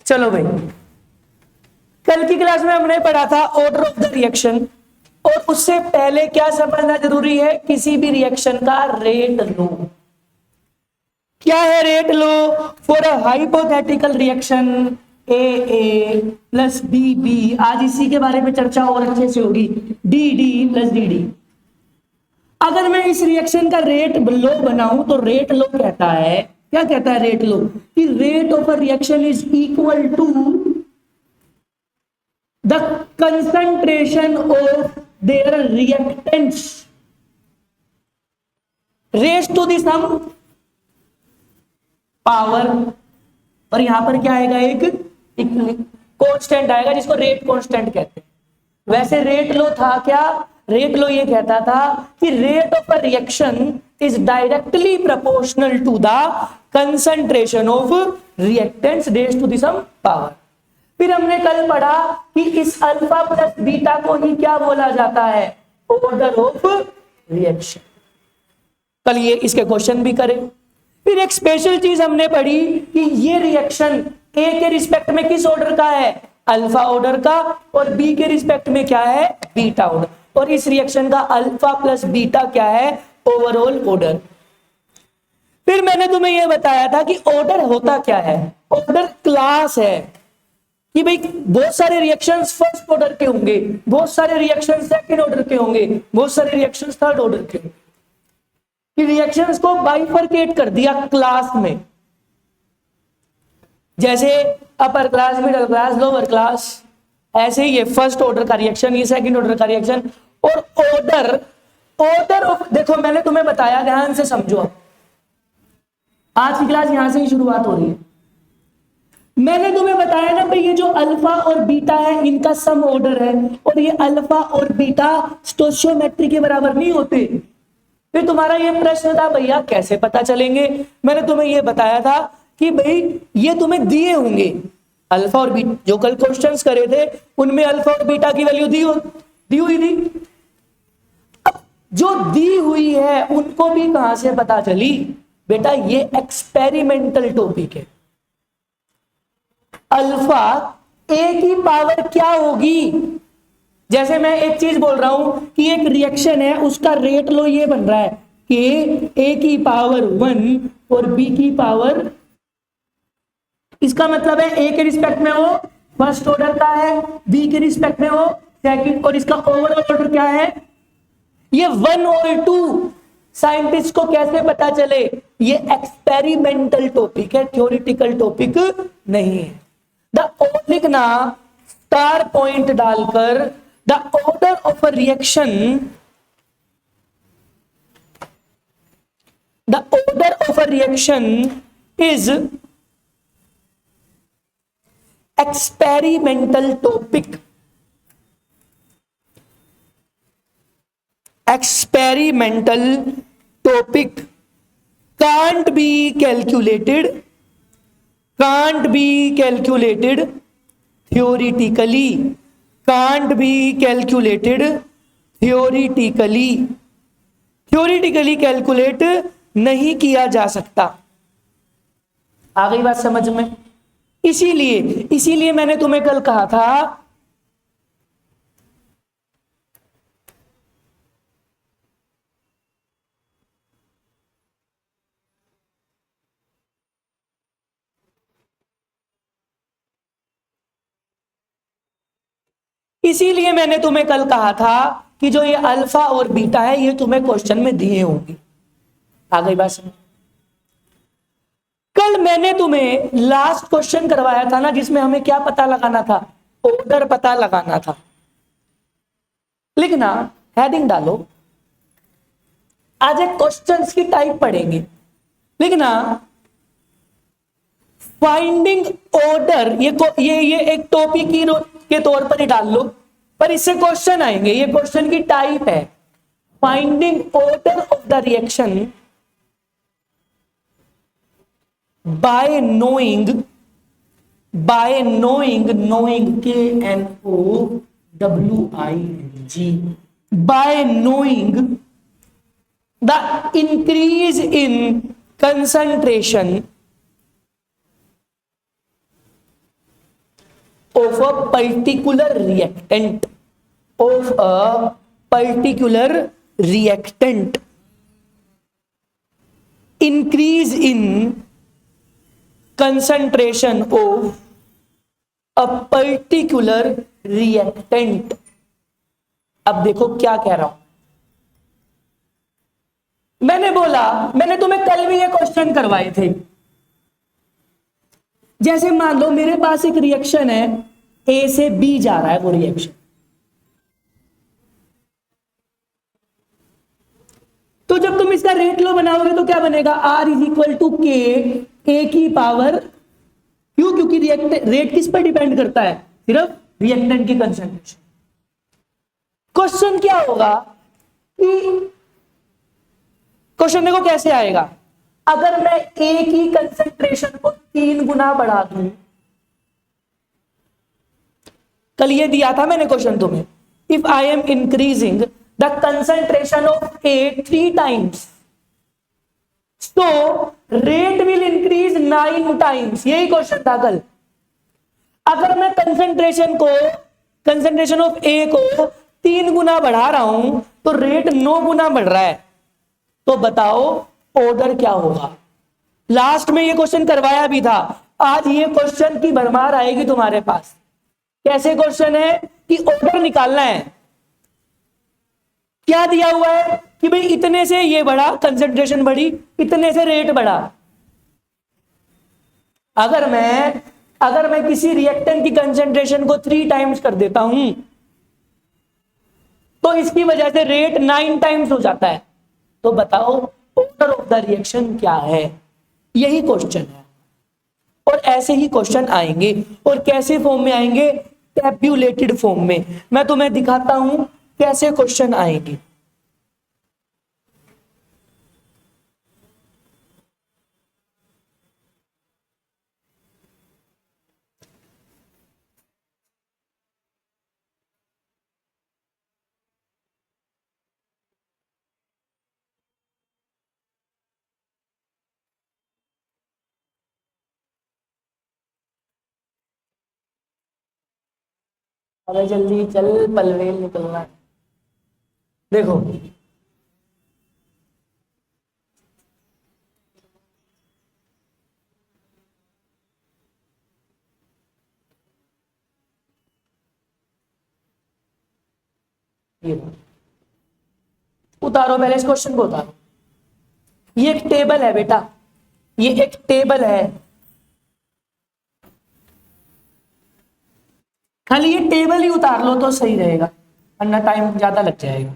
चलो भाई, कल की क्लास में हमने पढ़ा था ऑर्डर ऑफ द रिएक्शन, और उससे पहले क्या समझना जरूरी है, किसी भी रिएक्शन का रेट लो। क्या है rate law? For a hypothetical reaction A plus B, आज इसी के बारे में चर्चा और अच्छे से होगी, डी प्लस डी। अगर मैं इस रिएक्शन का रेट लो बनाऊं तो रेट लो कहता है, क्या कहता है रेट लो, कि rate of a reaction is equal to the concentration of their reactants raise to the some power, और यहां पर क्या आएगा, एक कांस्टेंट आएगा जिसको रेट कांस्टेंट कहते हैं। वैसे रेट लो था क्या, रेट लो ये कहता था कि rate of a reaction is directly proportional to the concentration of reactants raise to the some power. फिर हमने कल पढ़ा कि इस अल्फा प्लस बीटा को ही क्या बोला जाता है, ऑर्डर ऑफ रिएक्शन। कल ये इसके क्वेश्चन भी करें। फिर एक स्पेशल चीज हमने पढ़ी कि ये रिएक्शन ए के रिस्पेक्ट में किस ऑर्डर का है, अल्फा ऑर्डर का, और बी के रिस्पेक्ट में क्या है, बीटा ऑर्डर, और इस रिएक्शन का अल्फा प्लस बीटा क्या है, ओवरऑल ऑर्डर। फिर मैंने तुम्हें यह बताया था कि ऑर्डर होता क्या है, ऑर्डर क्लास है, कि भाई बहुत सारे रिएक्शंस फर्स्ट ऑर्डर के होंगे, बहुत सारे रिएक्शंस सेकंड ऑर्डर के होंगे, बहुत सारे रिएक्शंस थर्ड ऑर्डर के होंगे। कि रिएक्शंस को बाइफरकेट कर दिया क्लास में, जैसे upper class, middle class, lower class, ऐसे ही ये फर्स्ट ऑर्डर का रिएक्शन, ये सेकंड ऑर्डर का रिएक्शन, और ऑर्डर ऑफ, देखो मैंने तुम्हें बताया, ध्यान से समझो, आज की क्लास यहां से ही शुरुआत हो रही है। मैंने तुम्हें बताया ना भाई, ये जो अल्फा और बीटा है इनका सम ऑर्डर है, और ये अल्फा और बीटा स्टोइचियोमेट्री के बराबर नहीं होते। फिर तुम्हारा ये प्रश्न था भैया कैसे पता चलेंगे, मैंने तुम्हें ये बताया था कि भाई ये तुम्हें दिए होंगे अल्फा और बीटा, जो कल क्वेश्चंस करे थे उनमें अल्फा और बीटा की वैल्यू दी हुई थी। अब जो दी हुई है उनको भी कहां से पता चली बेटा, ये एक्सपेरिमेंटल टॉपिक है। अल्फा ए की पावर क्या होगी, जैसे मैं एक चीज बोल रहा हूं कि एक रिएक्शन है, उसका रेट लो ये बन रहा है कि ए की पावर 1 और बी की पावर, इसका मतलब है ए के रिस्पेक्ट में वो फर्स्ट ऑर्डर का है, बी के रिस्पेक्ट में वो सेकंड, और इसका ओवरऑल ऑर्डर क्या है, ये 1 और 2। साइंटिस्ट को कैसे पता चले, ये एक्सपेरिमेंटल टॉपिक है, थ्योरेटिकल टॉपिक नहीं है। लिखना स्टार पॉइंट डालकर, the order of a reaction, the order of a reaction is experimental topic, experimental topic, can't be calculated, can't be calculated theoretically, can't be calculated theoretically, theoretically calculate नहीं किया जा सकता। आ गई बात समझ में? इसीलिए मैंने तुम्हें कल कहा था कि जो ये अल्फा और बीटा है ये तुम्हें क्वेश्चन में दिए होंगे। आ गई बात समझ? कल मैंने तुम्हें लास्ट क्वेश्चन करवाया था ना, जिसमें हमें क्या पता लगाना था, ऑर्डर पता लगाना था। लिखना, हेडिंग डालो, आज एक क्वेश्चंस की टाइप पढ़ेंगे। लिखना फाइंडिंग ऑर्डर, ये एक टॉपिक के तौर पर ही डाल लो, पर इससे क्वेश्चन आएंगे, ये क्वेश्चन की टाइप है। Finding order of the reaction by knowing KNOWING, by knowing the increase in concentration of a particular reactant, of a particular reactant, increase in concentration of a particular reactant. अब देखो क्या कह रहा हूं, मैंने बोला, मैंने तुम्हें कल भी ये क्वेश्चन करवाए थे। जैसे मान लो मेरे पास एक रिएक्शन है, ए से बी जा रहा है वो रिएक्शन, तो जब तुम इसका रेट लो बनाओगे तो क्या बनेगा, आर इज इक्वल टू के ए की पावर क्यों, क्योंकि रेट किस पर डिपेंड करता है, सिर्फ रिएक्टेंट की कंसंट्रेशन। क्वेश्चन क्या होगा कि क्वेश्चन देखो कैसे आएगा, अगर मैं ए की कंसंट्रेशन को 3 गुना बढ़ा दूं, कल ये दिया था मैंने क्वेश्चन तुम्हें, if I am increasing the concentration of A 3 times तो रेट विल इंक्रीज 9 टाइम्स, यही क्वेश्चन था कल। अगर मैं कंसंट्रेशन ऑफ ए को 3 गुना बढ़ा रहा हूं तो रेट 9 गुना बढ़ रहा है, तो बताओ ऑर्डर क्या होगा। लास्ट में ये क्वेश्चन करवाया भी था, आज ये क्वेश्चन की भरमार आएगी तुम्हारे पास। कैसे क्वेश्चन है कि ऑर्डर निकालना है, क्या दिया हुआ है कि भाई इतने से ये बढ़ा, कंसंट्रेशन बढ़ी, इतने से रेट बढ़ा। अगर मैं किसी रिएक्टेंट की कंसंट्रेशन को 3 टाइम्स कर देता हूं तो इसकी वजह से रेट 9 टाइम्स हो जाता है, तो बताओ ऑर्डर ऑफ द रिएक्शन क्या है, यही क्वेश्चन है। और ऐसे ही क्वेश्चन आएंगे, और कैसे फॉर्म में आएंगे, टैब्यूलेटेड फॉर्म में। मैं तुम्हें दिखाता हूं कैसे क्वेश्चन आएंगे। अबे जल्दी चल, पलवेल निकलना है। देखो ये उतारो, पहले इस क्वेश्चन को उतारो। ये एक टेबल है बेटा, ये एक टेबल है, खाली ये टेबल ही उतार लो तो सही रहेगा, वरना टाइम ज्यादा लग जाएगा।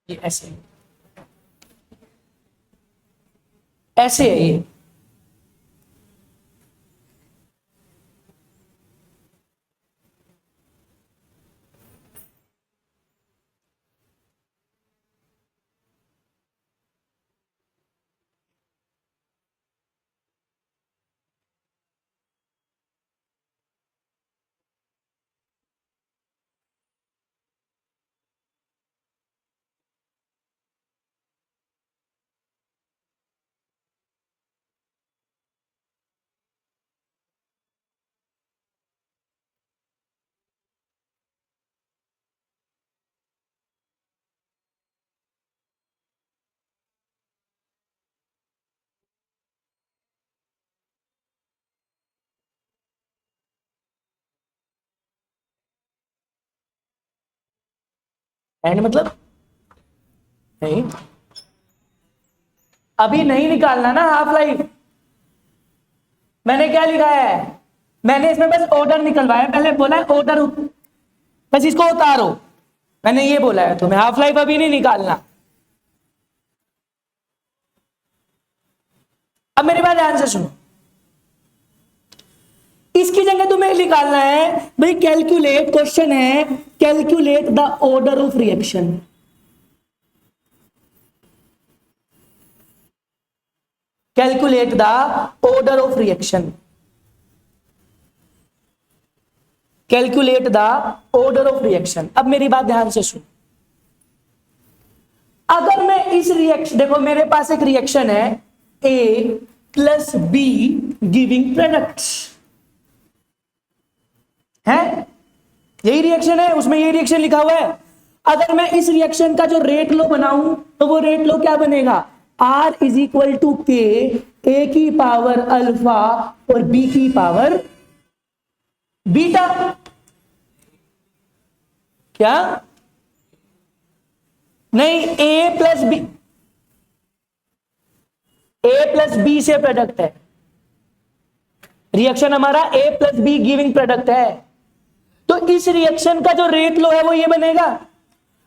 ये ऐसे ऐसे है ये, एंड मतलब नहीं, अभी नहीं निकालना ना हाफ लाइफ। मैंने क्या लिखा है, मैंने इसमें बस ऑर्डर निकलवाया, पहले बोला है ऑर्डर, बस इसको उतारो, मैंने ये बोला है तुम्हें, हाफ लाइफ अभी नहीं निकालना। अब मेरी बात ध्यान से सुनो, इसकी जगह तुम्हें निकालना है भाई, कैलकुलेट, क्वेश्चन है calculate the order of reaction. Calculate the order of reaction calculate the order of reaction. अब मेरी बात ध्यान से सुन, अगर मैं इस रिएक्शन, देखो मेरे पास एक रिएक्शन है ए प्लस बी गिविंग प्रोडक्ट्स है, यही रिएक्शन है, उसमें यही रिएक्शन लिखा हुआ है। अगर मैं इस रिएक्शन का जो रेट लो बनाऊं तो वो रेट लो क्या बनेगा, R इज इक्वल टू के ए की पावर अल्फा और बी की पावर बीटा। क्या नहीं, ए प्लस बी से प्रोडक्ट है, रिएक्शन हमारा ए प्लस बी गिविंग प्रोडक्ट है, तो इस रिएक्शन का जो रेट लो है वो ये बनेगा।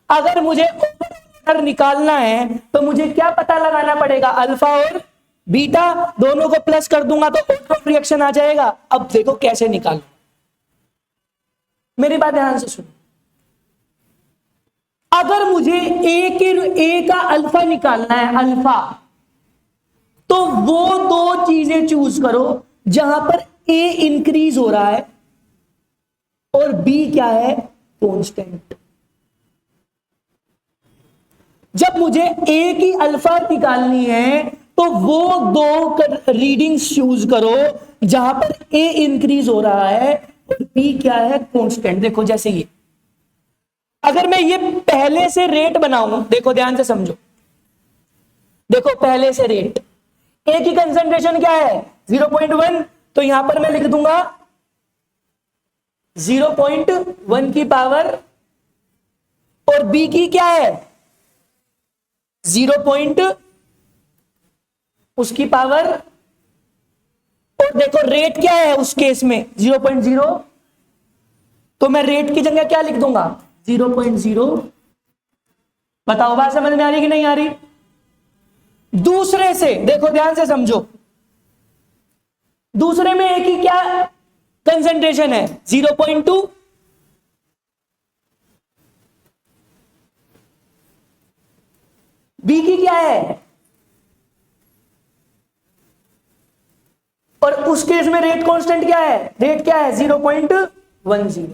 अगर मुझे ओवर निकालना है तो मुझे क्या पता लगाना पड़ेगा, अल्फा और बीटा दोनों को प्लस कर दूंगा तो ऑर्डर रिएक्शन आ जाएगा। अब देखो कैसे निकालू, मेरी बात ध्यान से सुनो। अगर मुझे ए का अल्फा निकालना है, अल्फा, तो वो दो चीजें चूज करो जहां पर ए इंक्रीज हो रहा है और बी क्या है, कांस्टेंट। जब मुझे ए की अल्फा निकालनी है तो वो दो रीडिंग्स चूज करो जहां पर ए इंक्रीज हो रहा है और बी क्या है, कांस्टेंट। देखो जैसे ये, अगर मैं ये पहले से रेट बनाऊं, देखो ध्यान से समझो, देखो पहले से रेट, ए की कंसंट्रेशन क्या है 0.1, तो यहां पर मैं लिख दूंगा 0.1 की पावर, और बी की क्या है 0. उसकी पावर, और देखो रेट क्या है उस केस में 0.0, तो मैं रेट की जगह क्या लिख दूंगा 0.0। बताओ बात समझ में आ रही कि नहीं आ रही। दूसरे से देखो ध्यान से समझो, दूसरे में ए की क्या कंसंट्रेशन है 0.2, बी की क्या है, और उस केस में रेट कांस्टेंट क्या है, रेट क्या है 0.10।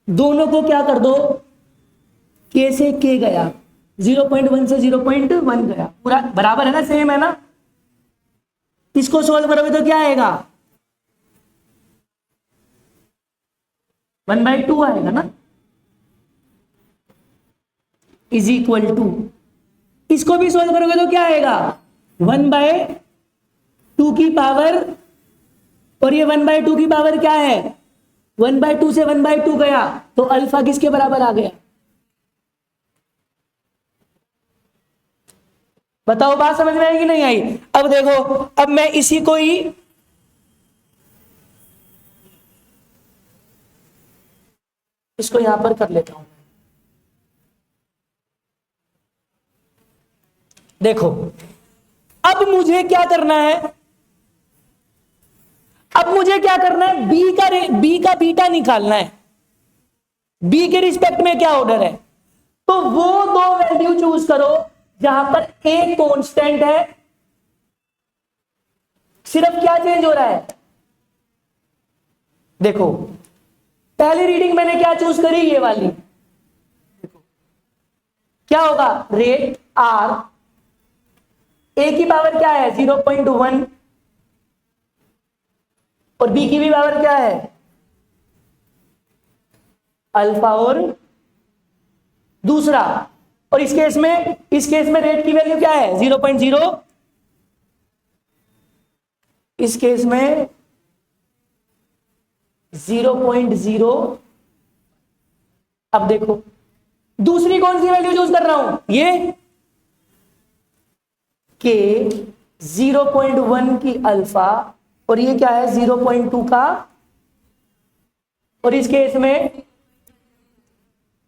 दोनों को क्या कर दो, के से के गया, 0.1 से 0.1 गया, पूरा बराबर है ना, सेम है ना। इसको सोल्व करोगे तो क्या आएगा 1/2 आएगा ना, इज इक्वल टू, इसको भी सोल्व करोगे तो क्या आएगा 1/2 की पावर, और ये 1/2 की पावर क्या है 1/2 से 1/2 गया तो अल्फा किसके बराबर आ गया। बताओ बात समझ में आई कि नहीं आई। अब देखो, अब मैं इसी को ही इसको यहां पर कर लेता हूं। देखो अब मुझे क्या करना है, अब मुझे क्या करना है, बी का बीटा निकालना है, बी के रिस्पेक्ट में क्या ऑर्डर है, तो वो दो वैल्यू चूज करो जहां पर ए कांस्टेंट है, सिर्फ क्या चेंज हो रहा है, देखो पहली रीडिंग मैंने क्या चूज करी, ये वाली, क्या होगा रेट आर, ए की पावर क्या है 0.1 और बी की भी पावर क्या है अल्फा और दूसरा, और इस केस में रेट की वैल्यू क्या है 0.0, इस केस में 0.0। अब देखो दूसरी कौन सी वैल्यू चूज कर रहा हूं, ये के 0.1 की अल्फा, और ये क्या है 0.2 का, और इस केस में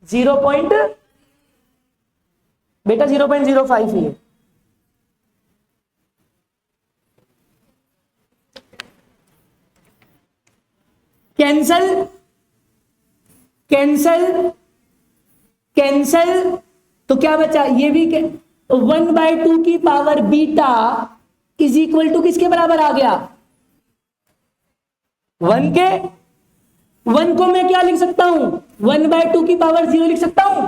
0.05 ही है। कैंसल कैंसल कैंसल, तो क्या बचा, ये भी 1/2 की power beta is equal to किसके बराबर आ गया वन के, वन को मैं क्या लिख सकता हूं, 1/2 की पावर 0 लिख सकता हूं।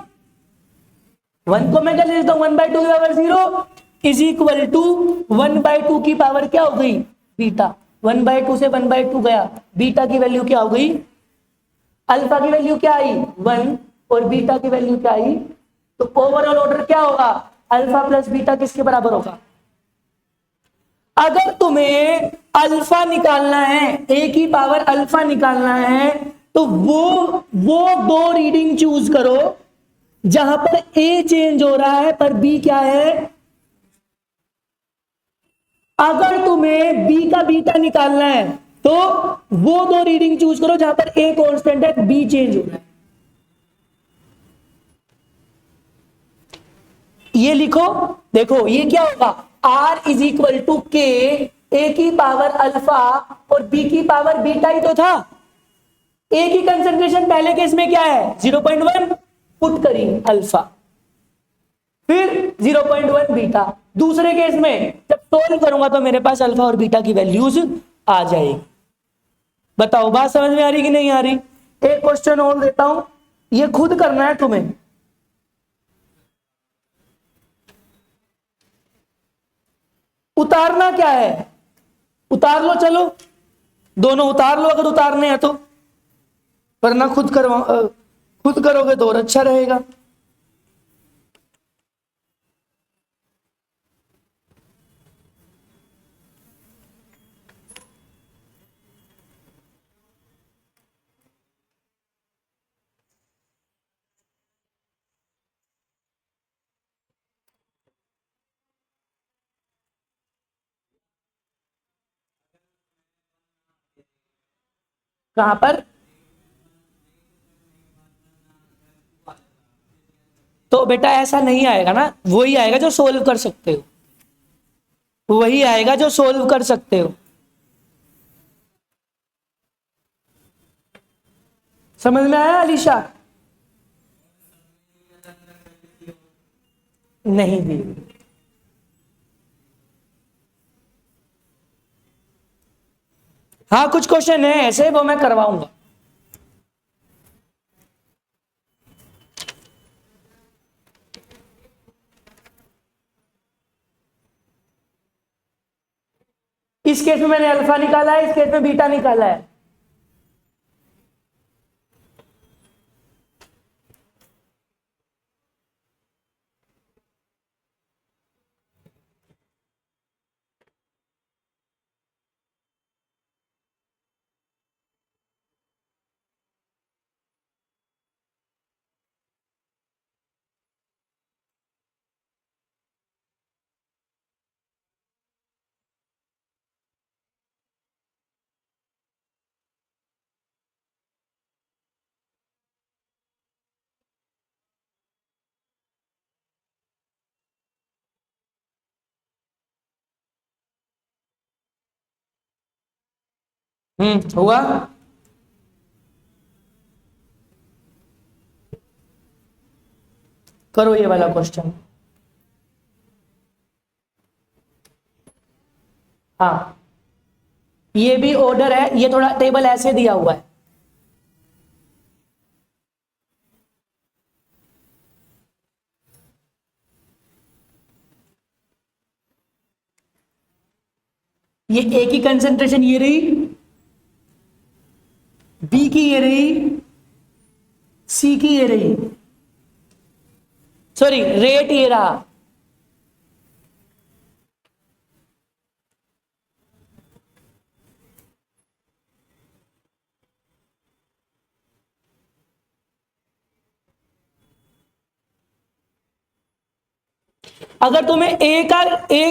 वन को मैं क्या लिख सकता हूं, 1/2 की पावर 0 इज इक्वल टू 1/2 की पावर क्या हो गई, बीटा। 1/2 से 1/2 गया, बीटा की वैल्यू क्या हो गई, अल्फा की वैल्यू क्या आई 1 और बीटा की वैल्यू क्या आई। तो ओवरऑल ऑर्डर क्या होगा, अल्फा प्लस बीटा किसके बराबर होगा। अगर तुम्हें अल्फा निकालना है, ए की पावर अल्फा निकालना है, तो वो दो रीडिंग चूज करो जहां पर ए चेंज हो रहा है पर बी क्या है। अगर तुम्हें बी का बीटा निकालना है तो वो दो रीडिंग चूज करो जहां पर ए कांस्टेंट है, बी चेंज हो रहा है। ये लिखो, देखो ये क्या होगा, R इज इक्वल टू के, ए की पावर अल्फा और बी की पावर बीटा ही तो था। ए की कंसेंट्रेशन पहले केस में क्या है 0.1, पुट करी अल्फा, फिर 0.1 बीटा। दूसरे केस में जब सोल्व करूंगा तो मेरे पास अल्फा और बीटा की वैल्यूज आ जाएगी। बताओ बात समझ में आ रही कि नहीं आ रही। एक क्वेश्चन और देता हूं, ये खुद करना है तुम्हें। उतारना क्या है, उतार लो, चलो दोनों उतार लो अगर उतारने हैं तो, वरना खुद करोगे तो और अच्छा रहेगा। कहां पर, तो बेटा ऐसा नहीं आएगा ना, वही आएगा जो सोल्व कर सकते हो, वही आएगा जो सोल्व कर सकते हो। समझ में आया अलीशा, नहीं भी। हाँ कुछ क्वेश्चन है ऐसे, वो मैं करवाऊंगा। इस केस में मैंने अल्फा निकाला है, इस केस में बीटा निकाला है। हुआ। करो ये वाला क्वेश्चन। हाँ ये भी ऑर्डर है, ये थोड़ा टेबल ऐसे दिया हुआ है। ये ए की कंसेंट्रेशन ये रही, बी की ये रही, सी की ये रही, सॉरी रेट ये रहा। अगर तुम्हें ए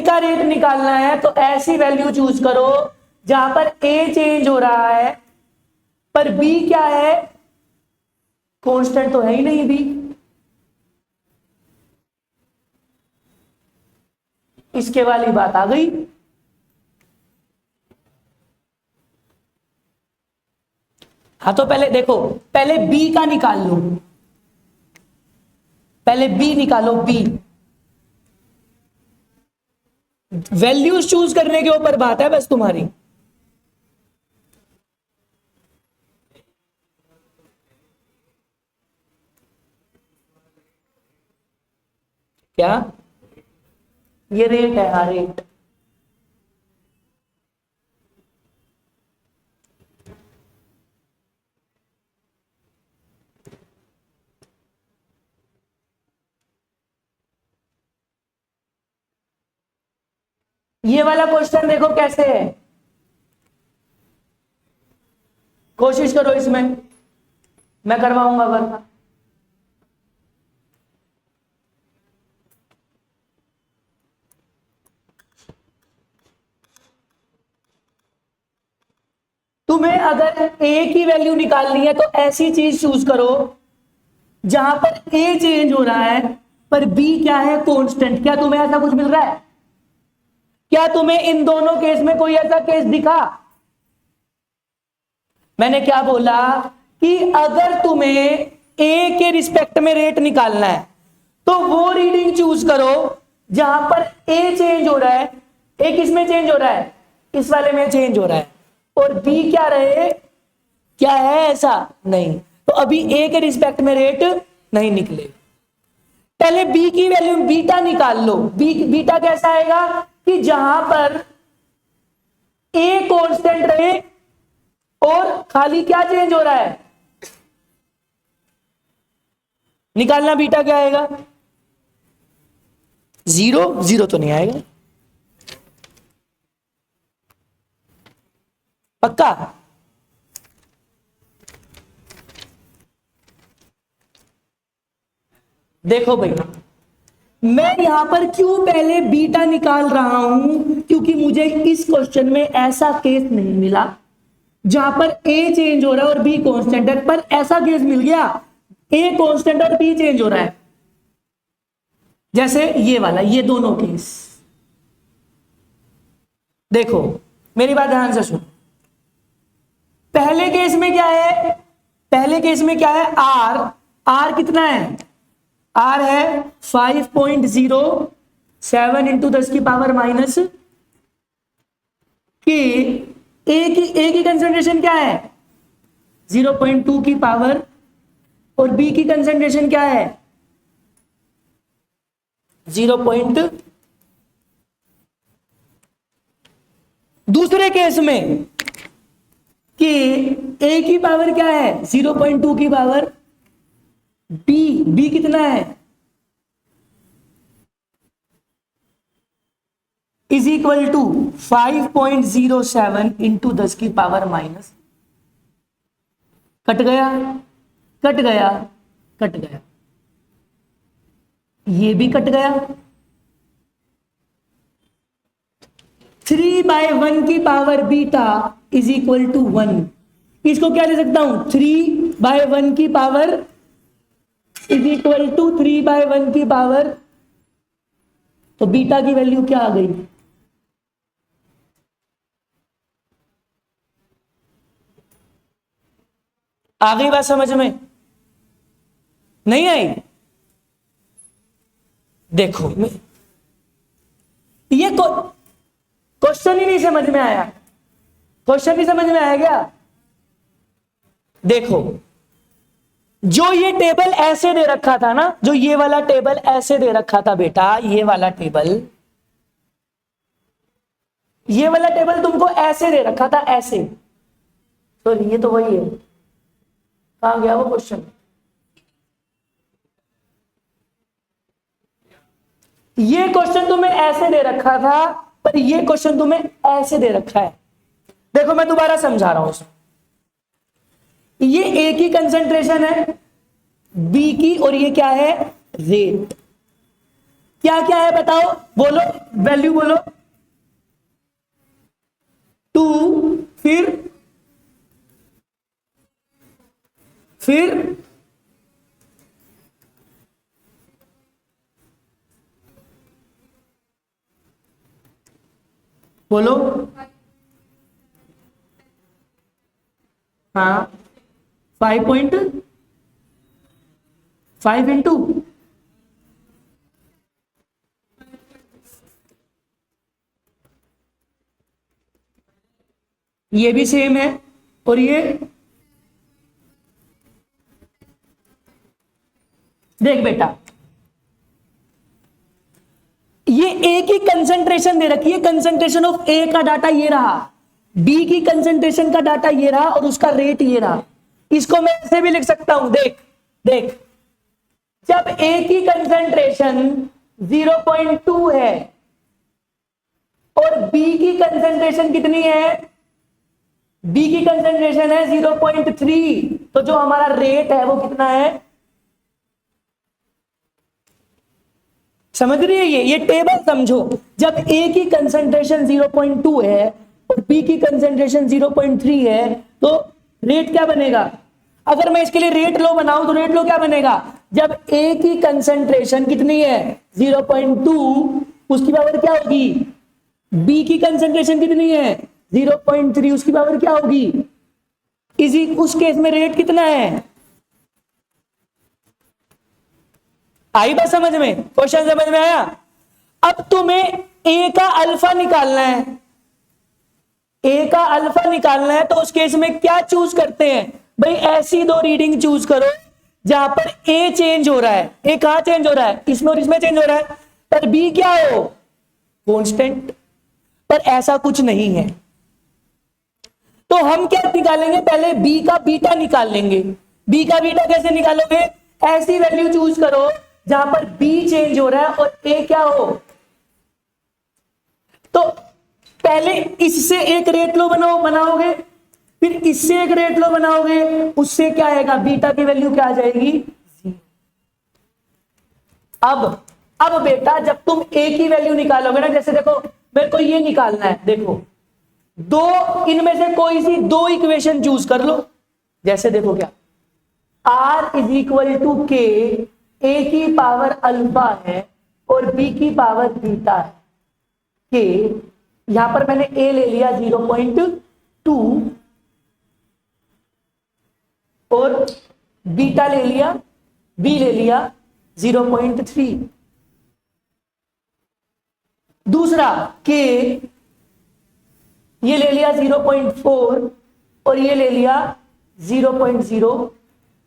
का रेट निकालना है तो ऐसी वैल्यू चूज करो जहां पर ए चेंज हो रहा है पर बी क्या है, कांस्टेंट तो है ही नहीं बी। इसके वाली बात आ गई। हाँ तो पहले देखो, पहले बी का निकाल लो, पहले बी निकालो, बी वैल्यूज चूज करने के ऊपर बात है बस तुम्हारी। क्या? ये रेट है, हाँ रेट। ये वाला क्वेश्चन देखो कैसे है, कोशिश करो इसमें, मैं करवाऊंगा वरना। तुम्हें अगर ए की वैल्यू निकालनी है तो ऐसी चीज चूज करो जहां पर ए चेंज हो रहा है पर बी क्या है, कांस्टेंट। क्या तुम्हें ऐसा कुछ मिल रहा है? क्या तुम्हें इन दोनों केस में कोई ऐसा केस दिखा? मैंने क्या बोला कि अगर तुम्हें ए के रिस्पेक्ट में रेट निकालना है तो वो रीडिंग चूज करो जहां पर ए चेंज हो रहा है। ए किस में चेंज हो रहा है? इस वाले में चेंज हो रहा है। और बी क्या रहे, क्या है ऐसा नहीं, तो अभी ए के रिस्पेक्ट में रेट नहीं निकले। पहले बी की वैल्यू बीटा निकाल लो। बीटा कैसा आएगा कि जहां पर ए कांस्टेंट रहे और खाली क्या चेंज हो रहा है, निकालना। बीटा क्या आएगा? 0, 0 तो नहीं आएगा पक्का। देखो भाई, मैं यहां पर क्यों पहले बीटा निकाल रहा हूं, क्योंकि मुझे इस क्वेश्चन में ऐसा केस नहीं मिला जहां पर ए चेंज हो रहा है और बी कांस्टेंट है, पर ऐसा केस मिल गया ए कांस्टेंट और बी चेंज हो रहा है, जैसे ये वाला, ये दोनों केस। देखो मेरी बात ध्यान से सुनो। पहले केस में क्या है? पहले केस में क्या है? आर कितना है? आर है 5.07 इंटू 10 की पावर माइनस कि ए की कंसंट्रेशन क्या है? 0.2 की पावर, और बी की कंसंट्रेशन क्या है? 0. दूसरे केस में कि ए की पावर क्या है? 0.2 की पावर, बी कितना है? इज इक्वल टू 5.07 इंटू 10 की पावर माइनस। कट गया, कट गया, कट गया, ये भी कट गया। 3/1 की power beta is equal to 1। इसको क्या ले सकता हूं? 3/1 की पावर इज इक्वल टू 3/1 की पावर, तो बीटा की वैल्यू क्या आ गई? आ गई बात समझ में? नहीं आई? देखो ये क्वेश्चन ही नहीं समझ में आया। क्वेश्चन नहीं समझ में आया क्या? देखो, जो ये टेबल ऐसे दे रखा था ना, जो ये वाला टेबल ऐसे दे रखा था बेटा, ये वाला टेबल, ये वाला टेबल तुमको ऐसे दे रखा था, ऐसे। तो ये तो वही है, कहां गया वो क्वेश्चन? ये क्वेश्चन तुम्हें ऐसे दे रखा था, पर ये क्वेश्चन तुम्हें ऐसे दे रखा है। देखो मैं दोबारा समझा रहा हूं उसमें। ये ए की कंसंट्रेशन है, बी की, और ये क्या है? रेट। क्या क्या है बताओ, बोलो, वैल्यू बोलो। 2, फिर बोलो। हाँ, 5.5 इंटू, ये भी सेम है, और ये देख बेटा, की कंसंट्रेशन दे रखी है, कंसंट्रेशन ऑफ ए का डाटा ये रहा, बी की कंसंट्रेशन का डाटा ये रहा और उसका रेट ये रहा। इसको मैं ऐसे भी लिख सकता हूं, देख देख, जब ए की कंसंट्रेशन 0.2 है और बी की कंसंट्रेशन कितनी है, बी की कंसंट्रेशन है 0.3, तो जो हमारा रेट है वो कितना है, समझ रही है? ये टेबल समझो, जब ए की कंसंट्रेशन 0.2 है और बी की कंसंट्रेशन 0.3 है तो रेट क्या बनेगा? अगर मैं इसके लिए रेट लो बनाऊं तो रेट लो क्या बनेगा? जब ए की कंसंट्रेशन कितनी है 0.2, उसकी पावर क्या होगी? बी की कंसंट्रेशन कितनी है 0.3, उसकी पावर क्या होगी? इसी उस केस में रेट कितना है? आई बात समझ में? क्वेश्चन समझ में आया? अब तुम्हें ए का अल्फा निकालना है, ए का अल्फा निकालना है तो उस केस में क्या चूज करते हैं भाई? ऐसी दो रीडिंग चूज करो जहां पर ए चेंज हो रहा है, ए कहां चेंज हो रहा है? इसमें और इसमें चेंज हो रहा है, पर बी क्या हो? कांस्टेंट। पर ऐसा कुछ नहीं है, तो हम क्या निकालेंगे? पहले बी का बीटा निकाल लेंगे। बी का बीटा कैसे निकालोगे? ऐसी वैल्यू चूज करो जहां पर बी चेंज हो रहा है और ए क्या हो। तो पहले इससे एक रेट लो बनाओगे, फिर इससे एक रेट लो बनाओगे, उससे क्या आएगा? बीटा की वैल्यू क्या आ जाएगी? अब बेटा जब तुम ए की वैल्यू निकालोगे ना, जैसे देखो मेरे को ये निकालना है, देखो दो, इनमें से कोई सी दो इक्वेशन चूज कर लो। जैसे देखो क्या, R इज इक्वल टू के, ए की पावर अल्फा है और बी की पावर बीटा है, के यहां पर मैंने ए ले लिया 0.2 और बीटा ले लिया, बी ले लिया 0.3। दूसरा के ये ले लिया 0.4 और ये ले लिया 0.0।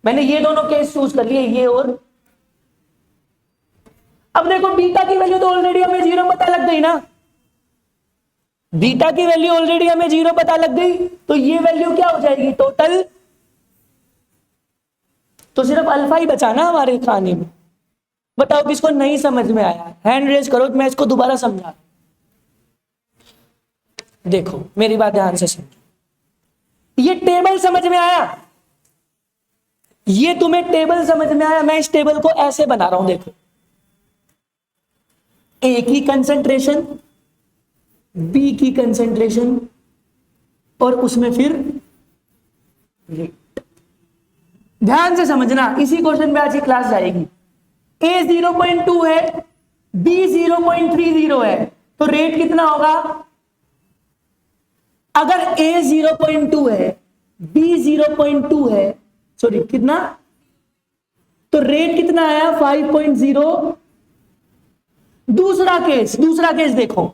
मैंने ये दोनों केस चूज कर लिए, ये और। अब देखो बीटा की वैल्यू तो ऑलरेडी हमें 0 पता लग गई ना, बीटा की वैल्यू ऑलरेडी हमें 0 पता लग गई, तो ये वैल्यू क्या हो जाएगी टोटल? तो सिर्फ अल्फा ही बचा ना हमारे कहानी में। बताओ किसको नहीं समझ में आया? हैंड रेज करो, मैं इसको दोबारा समझा। देखो मेरी बात ध्यान से समझो, ये टेबल समझ में आया? ये तुम्हें टेबल समझ में आया? मैं इस टेबल को ऐसे बना रहा हूं, देखो ए की कंसंट्रेशन, बी की कंसंट्रेशन और उसमें फिर रेट। ध्यान से समझना, इसी क्वेश्चन में आज की क्लास जाएगी। ए 0.2 है, बी 0.30 है, तो रेट कितना होगा? अगर ए 0.2 है, बी 0.2 है, सॉरी कितना, तो रेट कितना आया? 5.0। दूसरा केस देखो,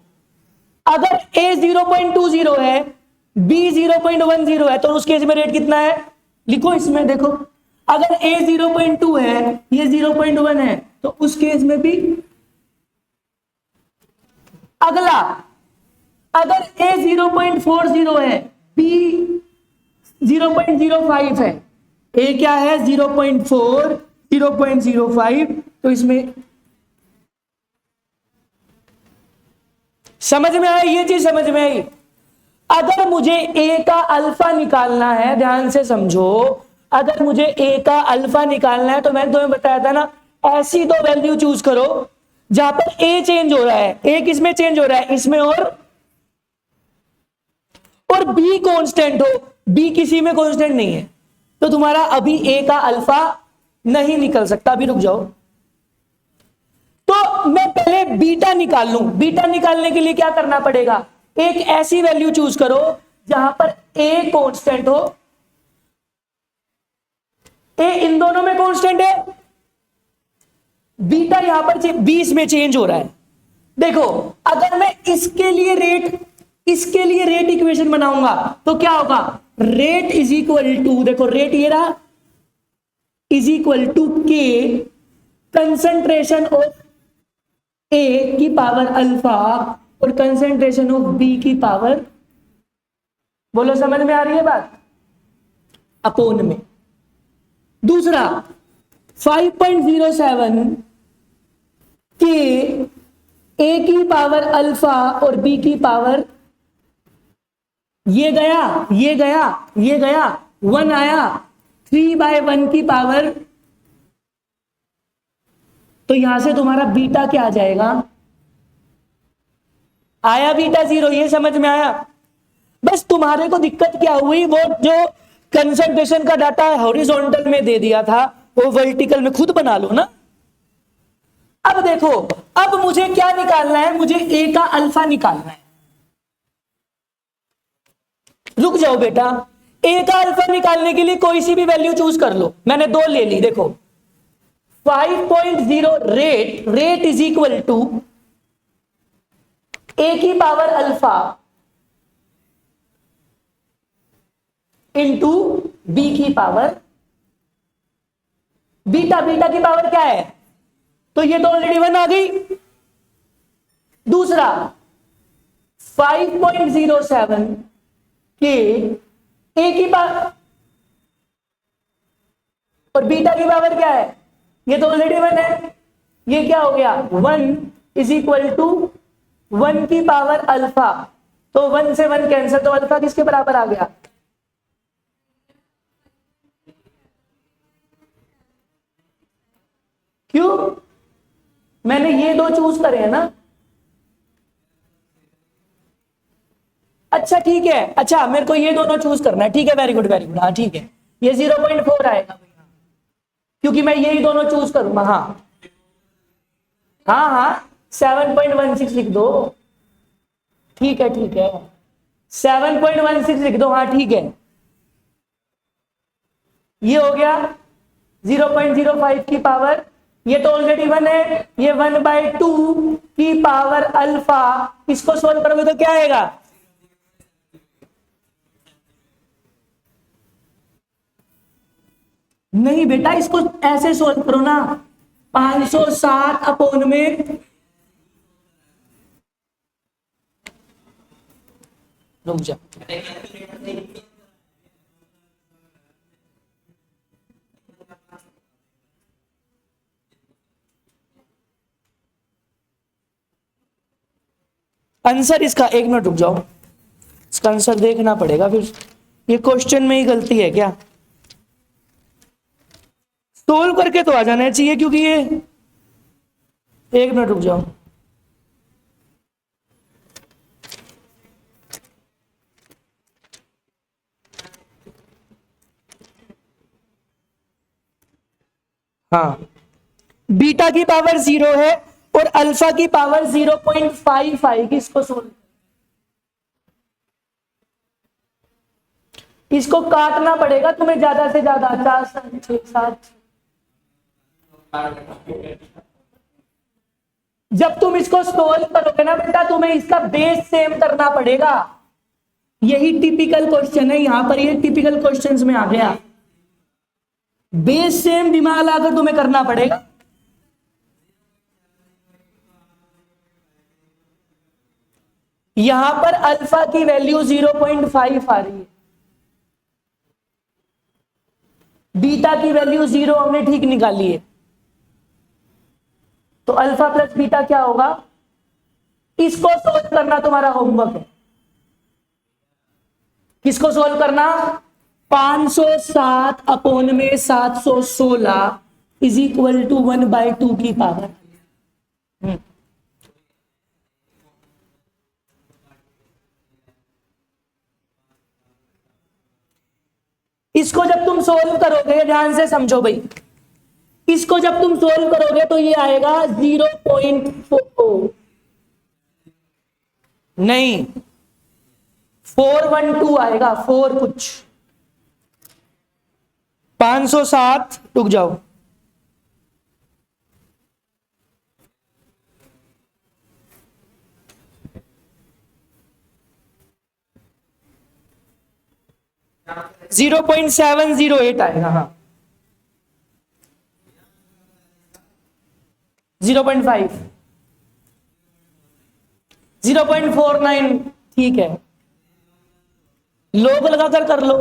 अगर a 0.20 है, b 0.10 है, तो उस केस में रेट कितना है? लिखो इसमें, देखो अगर a 0.2 है, ये 0.1 है, तो उस केस में भी। अगला, अगर a 0.40 है, b 0.05 है, a क्या है 0.4, 0.05, तो इसमें समझ में आई? ये चीज समझ में आई? अगर मुझे ए का अल्फा निकालना है, ध्यान से समझो, अगर मुझे ए का अल्फा निकालना है तो मैंने तुम्हें बताया था ना, ऐसी दो वैल्यू चूज करो जहां पर ए चेंज हो रहा है। ए किसमें चेंज हो रहा है? इसमें और बी कांस्टेंट हो, बी किसी में कांस्टेंट नहीं है, तो तुम्हारा अभी ए का अल्फा नहीं निकल सकता। अभी रुक जाओ, तो मैं पहले बीटा निकाल लूं। बीटा निकालने के लिए क्या करना पड़ेगा? एक ऐसी वैल्यू चूज करो जहां पर ए कांस्टेंट हो, ए इन दोनों में कांस्टेंट है, बीटा यहां पर 20 में चेंज हो रहा है। देखो अगर मैं इसके लिए रेट इक्वेशन बनाऊंगा तो क्या होगा? रेट इज इक्वल टू, देखो रेट ये रहा, इज इक्वल टू के कंसंट्रेशन ऑफ ए की पावर अल्फा और कंसेंट्रेशन ऑफ बी की पावर, बोलो समझ में आ रही है बात, अपोन में। दूसरा 5.07 के ए की पावर अल्फा और बी की पावर, ये गया ये गया ये गया, 1 आया, 3/1 की पावर, तो यहां से तुम्हारा बीटा क्या आ जाएगा, आया बीटा 0, ये समझ में आया। बस तुम्हारे को दिक्कत क्या हुई, वो जो कंसंट्रेशन का डाटा हॉरिजॉन्टल में दे दिया था वो वर्टिकल में खुद बना लो ना। अब देखो, अब मुझे क्या निकालना है, मुझे ए का अल्फा निकालना है। रुक जाओ बेटा, ए का अल्फा निकालने के लिए कोई सी भी वैल्यू चूज कर लो, मैंने 2 ले ली। देखो 5.0 रेट इज इक्वल टू ए की पावर अल्फा इंटू बी की पावर बीटा। बीटा की पावर क्या है, तो ये तो ऑलरेडी 1 आ गई। दूसरा 5.07 के ए की पावर और बीटा की पावर क्या है, ये तो ऑलरेडी 1 है। ये क्या हो गया, 1 इज इक्वल टू 1 की पावर अल्फा, तो 1 से 1 कैंसिल, तो अल्फा किसके बराबर आ गया, क्यों, मैंने ये 2 चूज करे हैं ना। अच्छा ठीक है, अच्छा मेरे को ये दोनों चूज करना है, ठीक है, वेरी गुड वेरी गुड, हाँ ठीक है, ये 0.4 आएगा भैया, क्योंकि मैं यही दोनों चूज करूंगा। हाँ हाँ हाँ 7.16 लिख दो, ठीक है 7.16 लिख दो, हाँ ठीक है। ये हो गया 0.05 की पावर, ये तो ऑलरेडी 1 है, ये 1/2 की पावर अल्फा, इसको सोल्व करोगे तो क्या आएगा, नहीं बेटा इसको ऐसे सोल्व करो ना, 560 अपोन में, रुक जा, आंसर इसका, 1 मिनट रुक जाओ, इसका आंसर देखना पड़ेगा, फिर ये क्वेश्चन में ही गलती है क्या, सोल्व करके तो आ जाना चाहिए, क्योंकि ये 1 मिनट रुक जाओ, हाँ बीटा की पावर 0 है और अल्फा की पावर 0.5 आएगी, इसको सोल्व, इसको काटना पड़ेगा तुम्हें ज्यादा से ज्यादा, 4 6 7, जब तुम इसको सोल्व करोगे ना बेटा, तुम्हें इसका बेस सेम करना पड़ेगा, यही टिपिकल क्वेश्चन है, यहां पर ये टिपिकल क्वेश्चंस में आ गया, बेस सेम दिमाग लाकर तुम्हें करना पड़ेगा। यहां पर अल्फा की वैल्यू 0.5 आ रही है, बीटा की वैल्यू 0 हमने ठीक निकाली है, तो अल्फा प्लस बीटा क्या होगा, इसको सोल्व करना तुम्हारा होमवर्क है। किसको सोल्व करना, 507 अपोन में 716 इज इक्वल टू 1/2 की पावर, इसको जब तुम सोल्व करोगे, ध्यान से समझो भाई, इसको जब तुम सोल्व करोगे तो ये आएगा 0.4, नहीं 412 आएगा, 4 कुछ, 507, रुक जाओ, जीरो 0.708 आएगा, हाँ 0.5, 0.49, ठीक है। लोग लगाकर कर लो,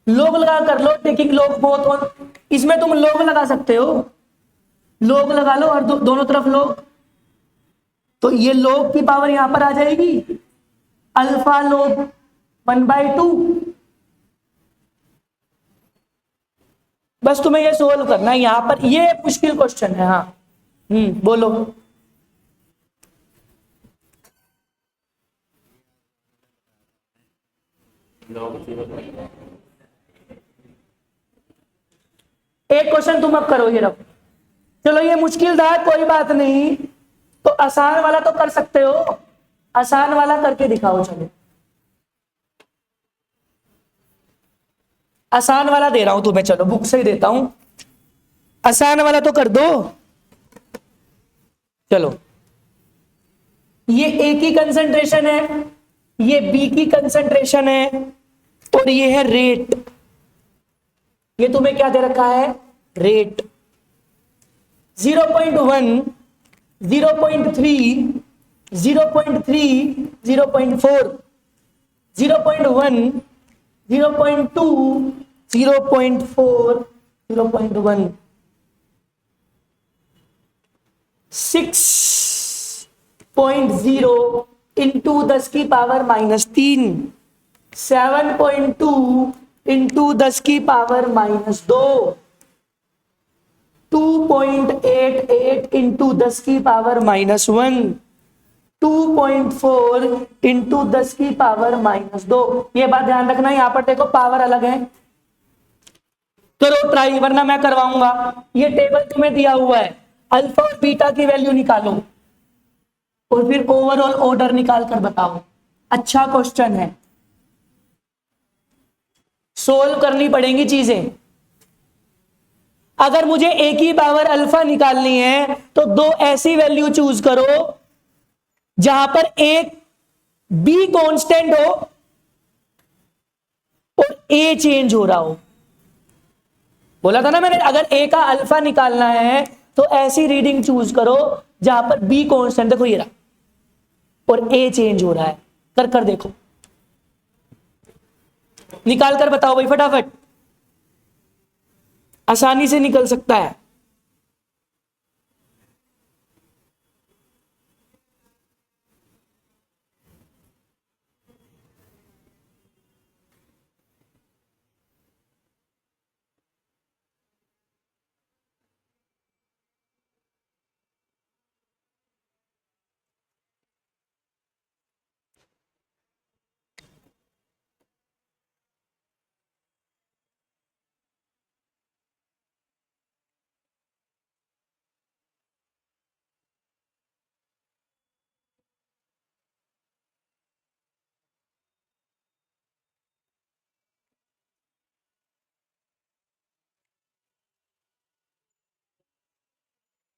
लोग लगा कर लो, टेकिंग लोग बोथ ऑन, इसमें तुम लोग लगा सकते हो, लोग लगा लो और दोनों तरफ लोग, तो ये लोग की पावर यहां पर आ जाएगी अल्फा लोग 1/2। बस तुम्हें ये सोल्व करना है यहां पर, ये मुश्किल क्वेश्चन है। हाँ बोलो। एक क्वेश्चन तुम अब करो, ये रखो। चलो ये मुश्किल था, कोई बात नहीं, तो आसान वाला तो कर सकते हो, आसान वाला करके दिखाओ। चलो आसान वाला दे रहा हूं तुम्हें, चलो बुक से ही देता हूं, आसान वाला तो कर दो। चलो ये ए की कंसंट्रेशन है, ये बी की कंसंट्रेशन है, और ये है रेट। ये तुम्हें क्या दे रखा है, रेट। 0.1, 0.3, 0.3, 0.4, 0.1, 0.2, 0.4, 0.1, 6.0 इंटू 10 की पावर -3, 7.2 इंटू 10 की पावर -2, 2.88 इंटू 10 की पावर -1, 2.4 इंटू 10 की पावर -2। ये बात ध्यान रखना, यहां पर देखो पावर अलग है। करो ट्राई, वरना मैं करवाऊंगा। ये टेबल तुम्हें दिया हुआ है, अल्फा और बीटा की वैल्यू निकालो और फिर ओवरऑल ऑर्डर निकाल कर बताओ। अच्छा क्वेश्चन है, सोल्व करनी पड़ेंगी चीजें। अगर मुझे ए की पावर अल्फा निकालनी है तो दो ऐसी वैल्यू चूज करो जहां पर एक बी कांस्टेंट हो और ए चेंज हो रहा हो। बोला था ना मैंने, अगर ए का अल्फा निकालना है तो ऐसी रीडिंग चूज करो जहां पर बी कांस्टेंट, देखो ये रहा, और ए चेंज हो रहा है। कर कर देखो, निकाल कर बताओ भाई फटाफट, आसानी से निकल सकता है।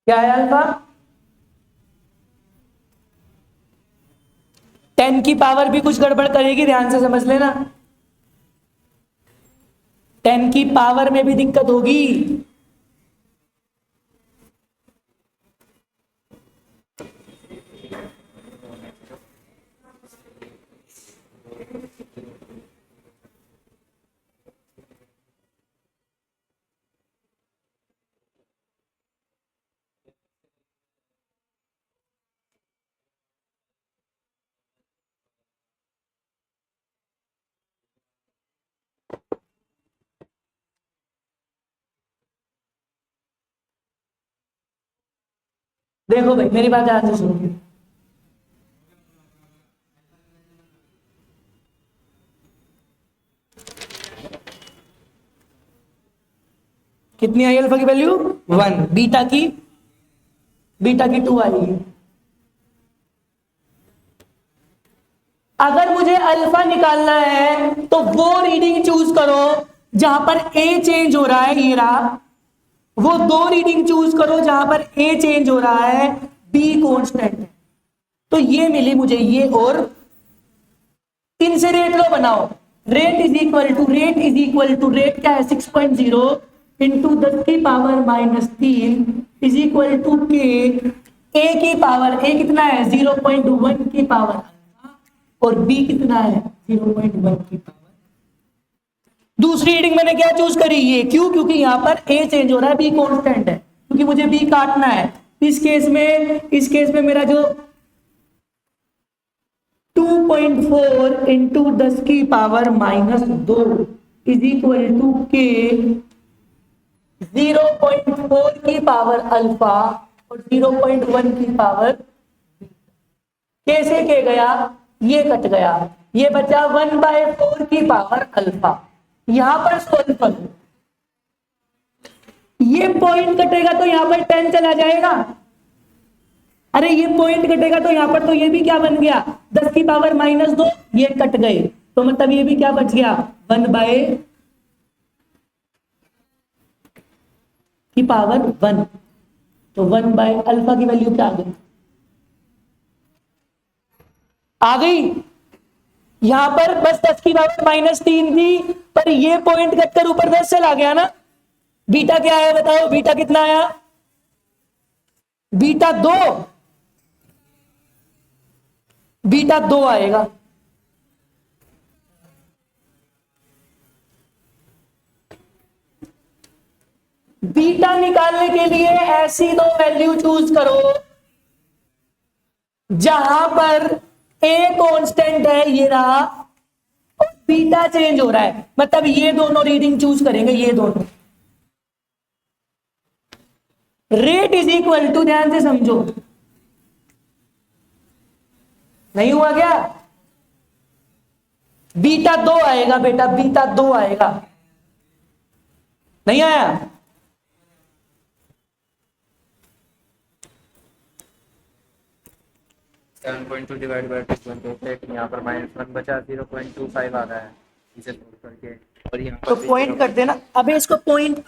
क्या है अल्फा? 10 की पावर भी कुछ गड़बड़ करेगी, ध्यान से समझ लेना। 10 की पावर में भी दिक्कत होगी। देखो भाई मेरी बात ध्यान से सुनो, कितनी आई अल्फा की वैल्यू 1, बीटा की 2 आएगी। अगर मुझे अल्फा निकालना है तो वो रीडिंग चूज करो जहां पर ए चेंज हो रहा है, ये रहा। वो दो रीडिंग चूज करो जहां पर ए चेंज हो रहा है, बी कांस्टेंट है। तो ये मिली मुझे ये, और इनसे रेट लो बनाओ। Rate is equal to rate क्या है 6.0 इंटू 10 की पावर -3 इज इक्वल टू के ए की पावर, ए कितना है 0.1 की पावर अल्फा और बी कितना है 0.1 की पावर। दूसरी रीडिंग मैंने क्या चूज करी, ये क्यों, क्योंकि यहां पर ए चेंज हो रहा है, बी कांस्टेंट है, क्योंकि मुझे बी काटना है। इस केस में मेरा जो 2.4 इंटू 10 की पावर -2 इज इक्वल टू के 0.4 की पावर अल्फा और 0.1 की पावर, कैसे के गया, ये कट गया, ये बचा 1/4 की पावर अल्फा। यहां पर सोल्व करो, ये पॉइंट कटेगा तो यहां पर 10 चला जाएगा, अरे ये पॉइंट कटेगा तो यहां पर तो ये भी क्या बन गया 10 की पावर -2, ये कट गए, तो मतलब ये भी क्या बच गया 1/1 की पावर 1, तो 1 अल्फा की वैल्यू क्या आ गई। यहां पर बस 10 की पावर -3 थी, पर ये पॉइंट कटकर ऊपर 10 चला गया ना। बीटा क्या आया बताओ, बीटा कितना आया, बीटा 2, बीटा 2 आएगा। बीटा निकालने के लिए ऐसी दो वैल्यू चूज करो जहां पर ए कांस्टेंट है, ये रहा, और बीटा चेंज हो रहा है, मतलब ये दोनों रीडिंग चूज करेंगे, ये दोनों। रेट इज इक्वल टू, ध्यान से समझो, नहीं हुआ क्या, बीटा 2 आएगा बेटा, बीटा 2 आएगा, नहीं आया। 7.2 डिवाइड बाय 2.8, यहाँ पर -1 बचा, 0.25 आ रहा है इसे सोल्व करके, और यहाँ तो पॉइंट कर देना, अबे इसको पॉइंट,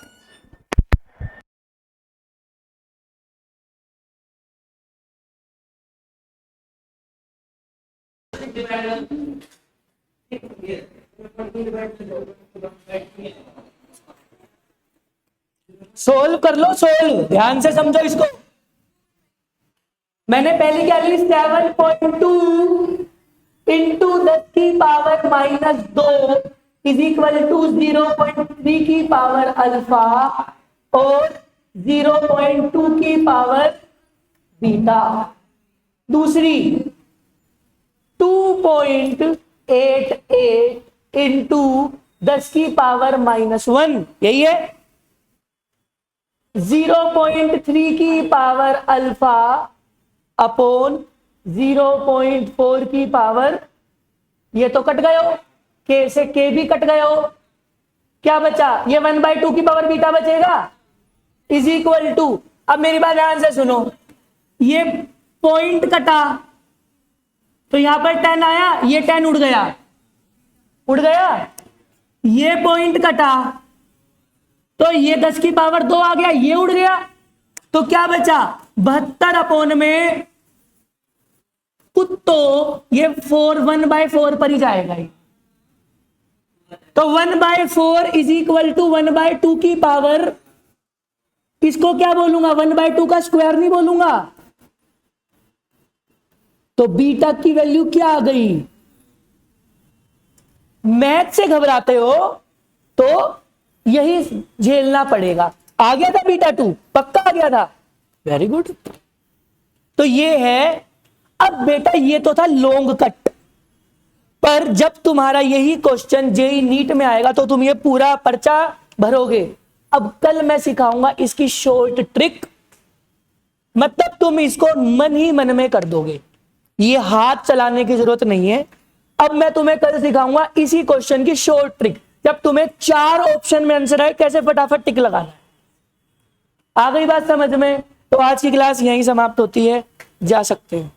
सोल्व कर लो, सोल्व ध्यान से समझो इसको। मैंने पहले क्या ली 7.2 इंटू 10 की पावर -2 इज इक्वल टू 0.3 की पावर अल्फा और 0.2 की पावर बीटा। दूसरी 2.88 इंटू 10 की पावर -1, यही है, 0.3 की पावर अल्फा अपॉन 0.4 की पावर, ये तो कट गए हो, के से के भी कट गए हो, क्या बचा, ये 1/2 की पावर बीटा बचेगा इज इक्वल टू, अब मेरी बात ध्यान से सुनो, ये पॉइंट कटा तो यहां पर 10 आया, ये 10 उड़ गया, उड़ गया, ये पॉइंट कटा तो ये 10 की पावर 2 आ गया, ये उड़ गया, तो क्या बचा 72 अपॉन में कुत्तो, ये 1/4 पर ही जाएगा ये, तो 1/4 इज इक्वल टू 1/2 की पावर, इसको क्या बोलूंगा 1/2 का स्क्वायर नहीं बोलूंगा, तो बीटा की वैल्यू क्या आ गई। मैथ से घबराते हो तो यही झेलना पड़ेगा। आ गया था बीटा 2, पक्का आ गया था, वेरी गुड। तो ये है, अब बेटा ये तो था लॉन्ग कट, पर जब तुम्हारा यही क्वेश्चन जेईई नीट में आएगा तो तुम ये पूरा पर्चा भरोगे। अब कल मैं सिखाऊंगा इसकी शॉर्ट ट्रिक, मतलब तुम इसको मन ही मन में कर दोगे, ये हाथ चलाने की जरूरत नहीं है। अब मैं तुम्हें कल सिखाऊंगा इसी क्वेश्चन की शॉर्ट ट्रिक, जब तुम्हें 4 ऑप्शन में आंसर आए कैसे फटाफट टिक लगाना है। आ गई बात समझ में? तो आज की क्लास यहीं समाप्त होती है, जा सकते हैं।